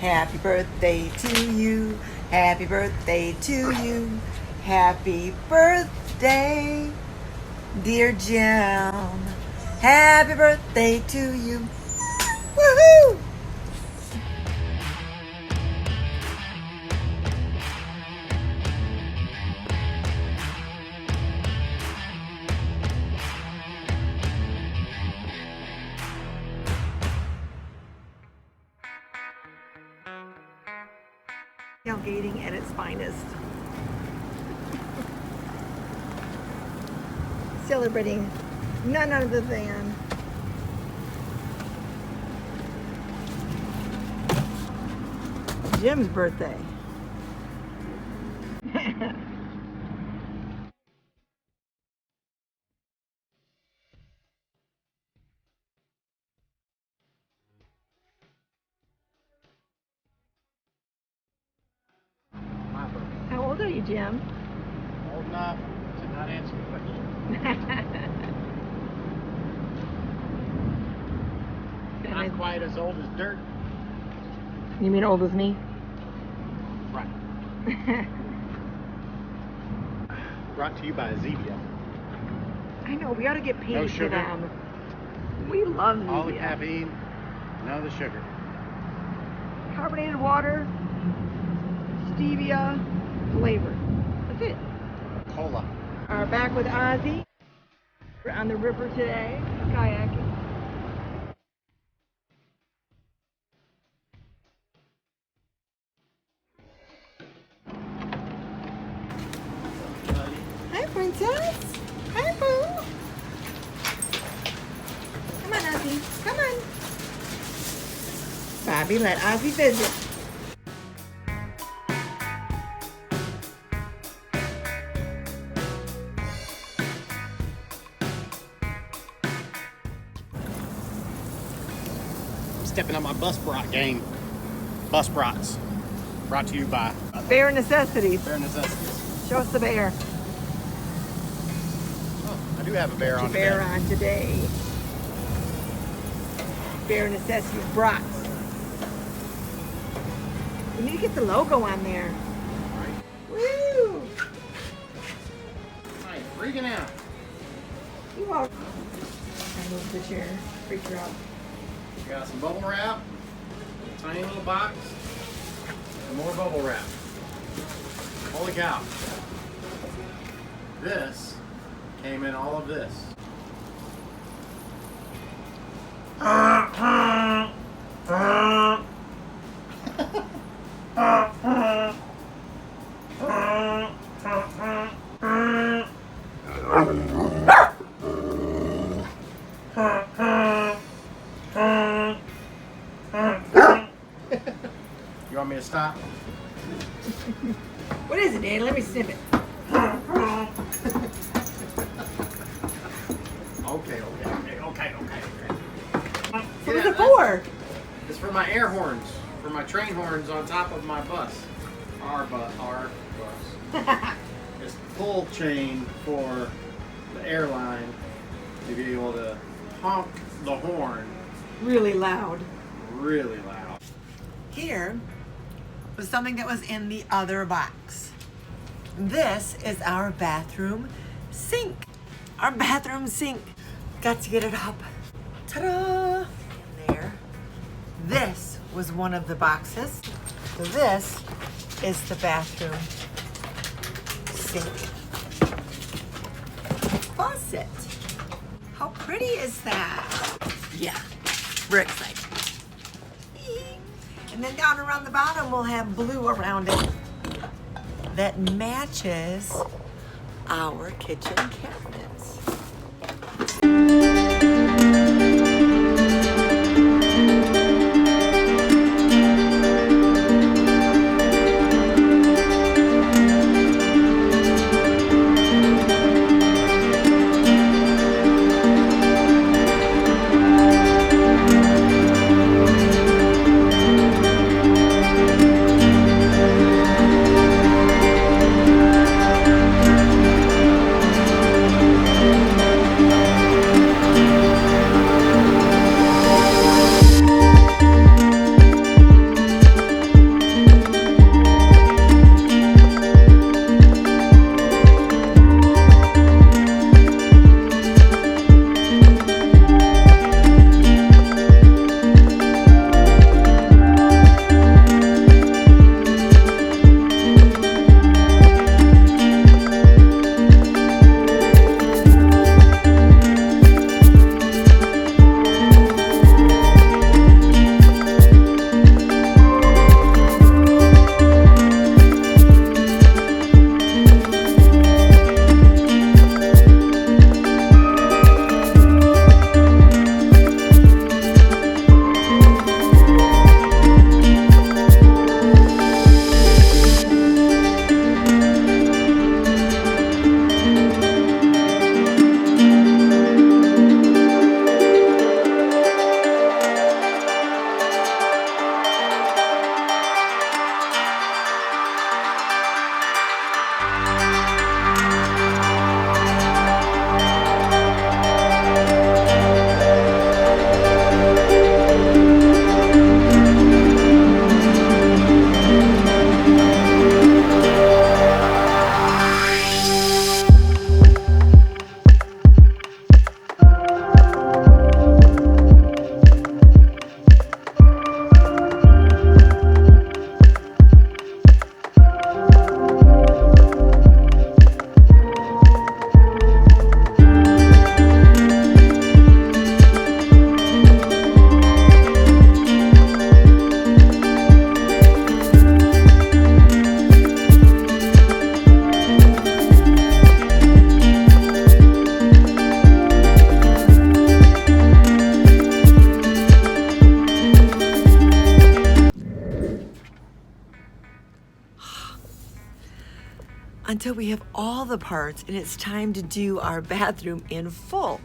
Happy birthday to you. Happy birthday to you. Happy birthday, dear Jim. Happy birthday to you. Woohoo! Tailgating at its finest. Celebrating none other than Jim's birthday. How old are you, Jim? Old enough to not answer the question. Not quite as old as dirt. You mean old as me? Right. Brought to you by Zevia. I know, we ought to get paid No for sugar. them. We love Zevia. All the caffeine, none of the sugar. Carbonated water, stevia, flavor. That's it. Cola. Are back with Ozzy. We're on the river today, kayaking. Hi, Princess. Hi, Boo. Come on, Ozzy. Come on. Bobby, let Ozzy visit. Stepping up my bus brat game. Bus brats. Brought to you by Bear necessities. Bear Necessities. Show us the bear. Oh, I do have a bear on Bear today. on today. Bear necessities brats. We need to get the logo on there. Right. Woo! Right, freaking out. You are. I moved the chair. Freaked her out. We got some bubble wrap, a tiny little box, and more bubble wrap. Holy cow. This came in all of this. You want me to stop? What is it, Danny? Let me sniff it. Okay. What is it for? It's for my air horns, for my train horns on top of my bus. Our bus. It's the pull chain for the airline to be able to honk the horn Really loud. really loud. Here was something that was in the other box. This is our bathroom sink. Our bathroom sink. Got to get it up. Ta-da! There. This was one of the boxes. So this is the bathroom sink faucet. How pretty is that? Yeah, we're excited. And then down around the bottom, we'll have blue around it that matches our kitchen cabinets. until we have all the parts and it's time to do our bathroom in full.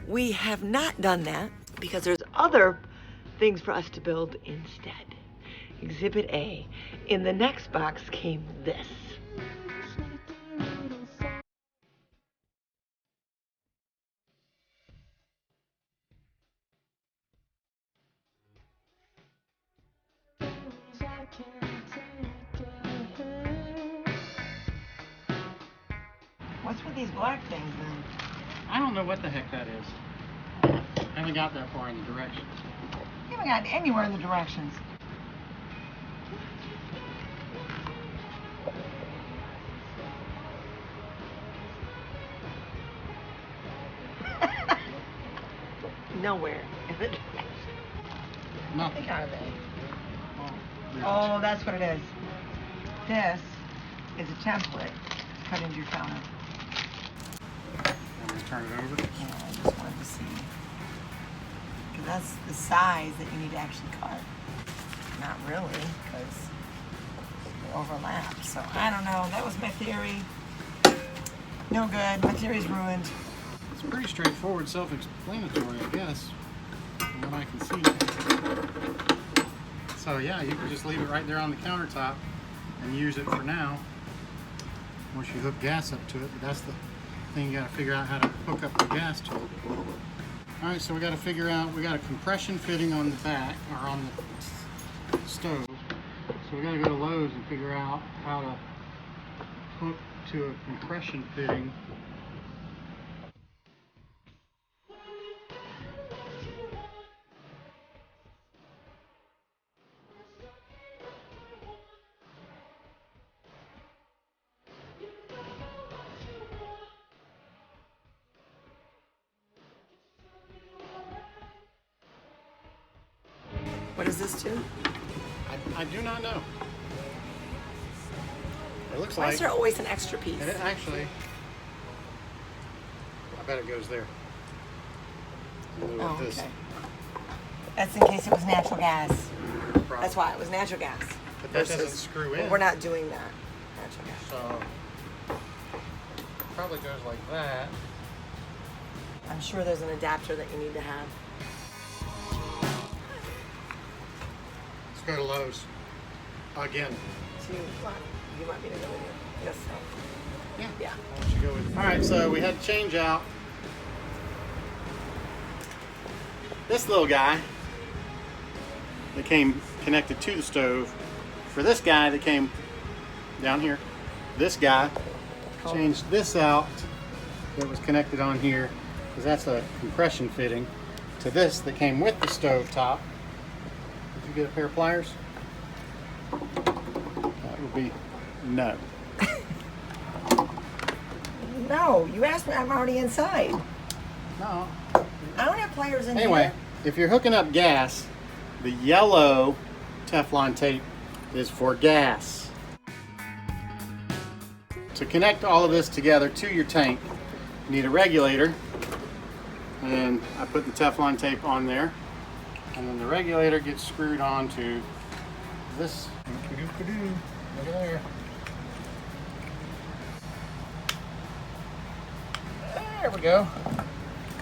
We have not done that because there's other things for us to build instead. Exhibit A. In the next box came this. What's with these black things then? I don't know what the heck that is. I haven't got that far in the directions. You haven't gotten anywhere in the directions. Nowhere in the directions. Nothing. What are they? Oh, Oh, that's what it is. This is a template cut into your counter. I'm going to turn it over. Yeah, I just wanted to see. Because that's the size that you need to actually cut. Not really, because they overlap. So I don't know. That was my theory. No good. My theory's ruined. It's pretty straightforward, self-explanatory, I guess, from what I can see. So yeah, you can just leave it right there on the countertop and use it for now. Once you hook gas up to it, but that's the thing, you got to figure out how to hook up the gas to it. All right, so we got to figure out, we got a compression fitting on the back, or on the stove. So we got to go to Lowe's and figure out how to hook to a compression fitting. What is this to? I do not know. It looks Why like is there always an extra piece? and it actually, I bet it goes there. Oh, This. okay. That's in case it was natural gas. Probably. That's why it was natural gas. But that doesn't screw in. Well, we're not doing that. Natural gas. So probably goes like that. I'm sure there's an adapter that you need to have. Let's go to Lowe's again. You want me to go with you? Yes. So. Yeah. Yeah. Why don't you go with? All right. So we had to change out this little guy that came connected to the stove for this guy that came down here. This guy changed this out that was connected on here because that's a compression fitting to this that came with the stove top. Did you get a pair of pliers? That would be no. No, you asked me. I'm already inside. No. I don't have pliers in Anyway, here. if you're hooking up gas, the yellow Teflon tape is for gas. To connect all of this together to your tank, you need a regulator. And I put the Teflon tape on there. And then the regulator gets screwed onto this. Look at there. There we go.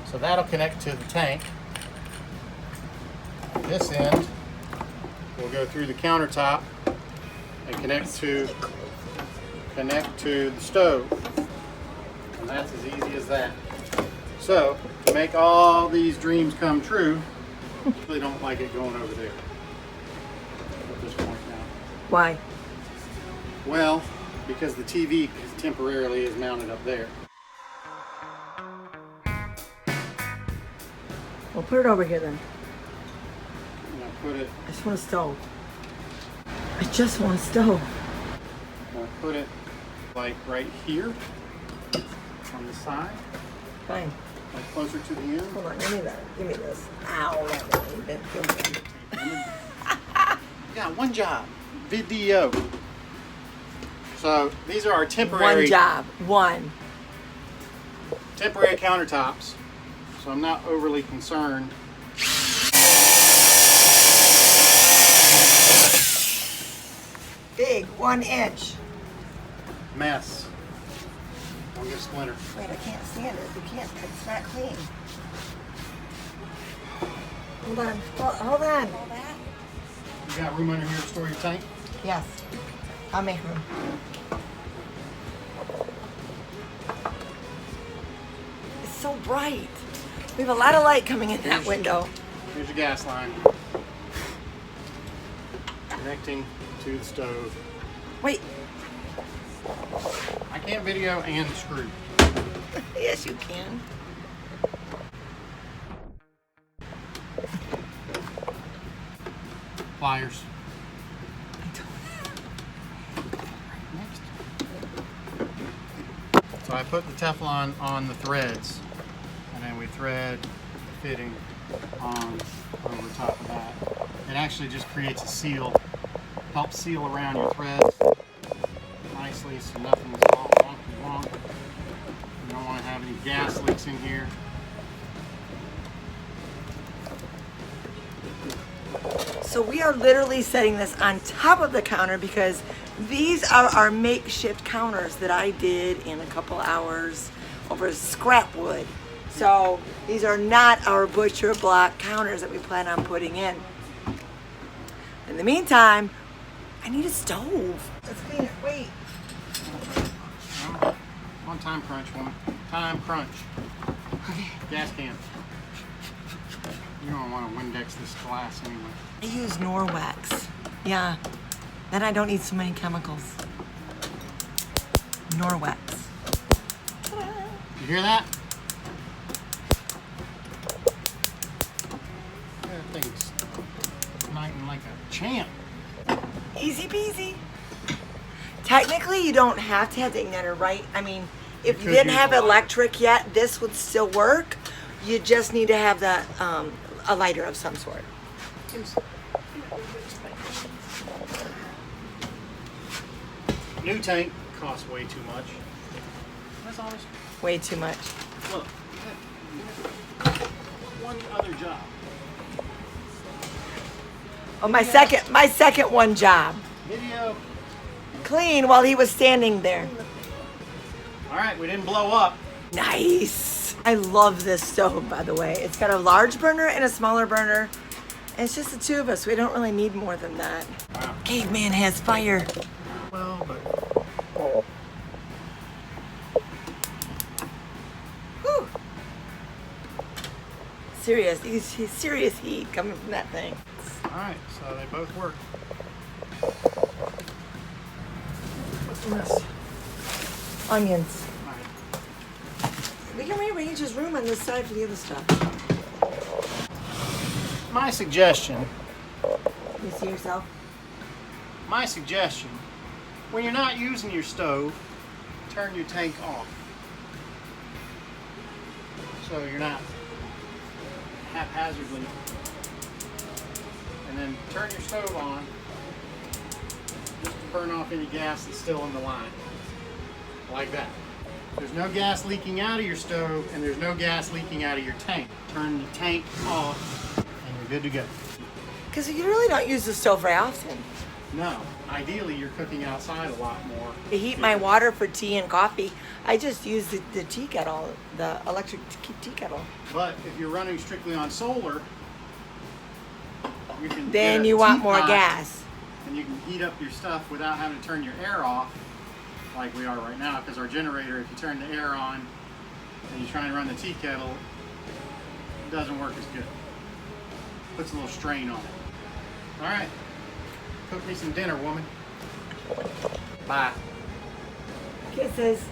So that'll connect to the tank. This end will go through the countertop and connect to the stove. And that's as easy as that. So to make all these dreams come true, I really don't like it going over there at this point now. Why? Well, because the TV temporarily is mounted up there. Well, put it over here then. And I put it, I just want a stove. I just want a stove. and I put it like right here on the side, Fine. like closer to the end. Hold on, give me that. Give me this. Ow, that really didn't feel good. Yeah, one job. Video. So these are our temporary One job. One. temporary countertops. So I'm not overly concerned. Big 1 inch. Mess. Don't get a splinter. Wait, I can't stand it. You can't. It's not clean. Hold on. Hold on. You got room under here to store your tank? Yes. I'll make room. It's so bright. We have a lot of light coming in that window. Here's your gas line. Connecting to the stove. Wait. I can't video and screw. Yes, you can. Pliers. So I put the Teflon on the threads, and then we thread the fitting on over top of that. It actually just creates a seal, helps seal around your threads nicely so nothing's all wonky wonk. You don't want to have any gas leaks in here. So we are literally setting this on top of the counter because these are our makeshift counters that I did in a couple hours over scrap wood. So these are not our butcher block counters that we plan on putting in. In the meantime, I need a stove. Let's clean it. Wait. On time crunch, woman. Time crunch. Okay. Gas can. You don't want to Windex this glass anyway. I use Norwex. Yeah. Then I don't need so many chemicals. Norwex. Ta-da. You hear that? That thing's igniting like a champ. Easy peasy. Technically, you don't have to have the igniter, right? I mean, if you didn't have electric yet, this would still work. You just need to have the a lighter of some sort. New tank costs way too much. That's honest. Way too much. Look, one other job. Oh, my second one job. Video. Clean while he was standing there. All right, we didn't blow up. Nice. I love this stove, by the way. It's got a large burner and a smaller burner. And it's just the two of us. We don't really need more than that. Wow. Caveman has fire. Well, but Whew. Serious heat coming from that thing. all right, so they both work. What's in this? Onions. All right. We can rearrange his room on this side for the other stuff. My suggestion. You see yourself? My suggestion. When you're not using your stove, turn your tank off. So you're not haphazardly. And then turn your stove on just to burn off any gas that's still in the line. Like that. There's no gas leaking out of your stove and there's no gas leaking out of your tank. Turn the tank off and you're good to go. Because you really don't use the stove very often. No, ideally you're cooking outside a lot more. To heat my water for tea and coffee, I just use the tea kettle, the electric tea kettle. But if you're running strictly on solar, you can Then get a you want more teapot, gas. and you can heat up your stuff without having to turn your air off like we are right now, because our generator, if you turn the air on and you're trying to run the tea kettle, it doesn't work as good. Puts a little strain on it. All right, cook me some dinner, woman. Bye. Kisses.